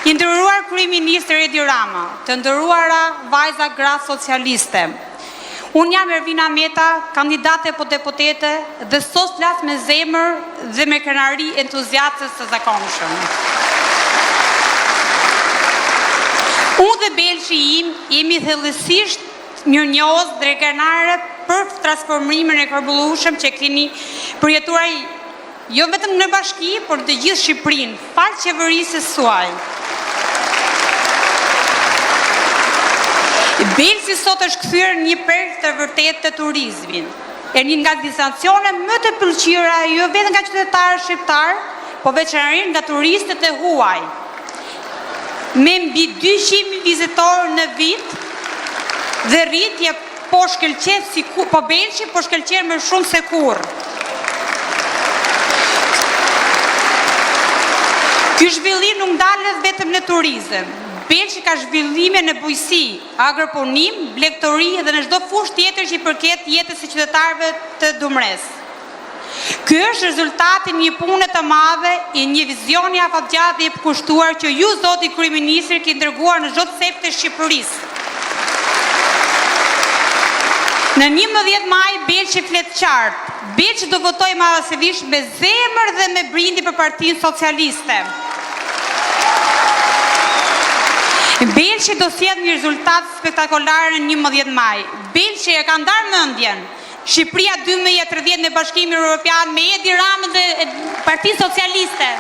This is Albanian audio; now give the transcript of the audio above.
I nderuar kryeministër Edi Rama, të nderuara vajza gra socialiste. Unë jam Ervina Meta, kandidate po deputete dhe sot flas me zemër dhe me krenari entuziastës së zakonshëm. Unë dhe Belshi im jemi thellësisht mirënjohës dhe krenare për transformimin e kërbullueshëm që keni përjetuar jo vetëm në bashki, por të gjithë Shqipërinë, fal qeverisë suaj. Belsi sot është kthyer një perl të vërtet të turizmin. E një nga destinacionet më të pëlqyera jo vetëm nga qytetarët shqiptar, po veçanërisht nga turistët e huaj. Me mbi 200.000 vizitorë në vit dhe rritje po shkëlqet po Belshi po shkëlqen më shumë se kurrë. Ky zhvillim nuk ndalet vetëm në turizëm. Belshi ka zhvillime në bujqësi, agroponim, blegtori dhe në çdo fushë tjetër që i përket jetës së qytetarëve të Dumres. Ky është rezultati një pune të madhe i një vizioni afatgjatë dhe i përkushtuar që ju zoti kryeministër keni dërguar në çdo cep të Shqipërisë. Në 11 maj Belshi flet qartë. Belshi do votojë madhësisht me zemër dhe me brindi për Partinë Socialiste. Belshi do sjell një rezultat spektakolar në 11 maj. Belshi e ka ndarë mendjen. Shqipëria 2030 në Bashkimin Evropian me Edi Ramën dhe Partinë Socialiste.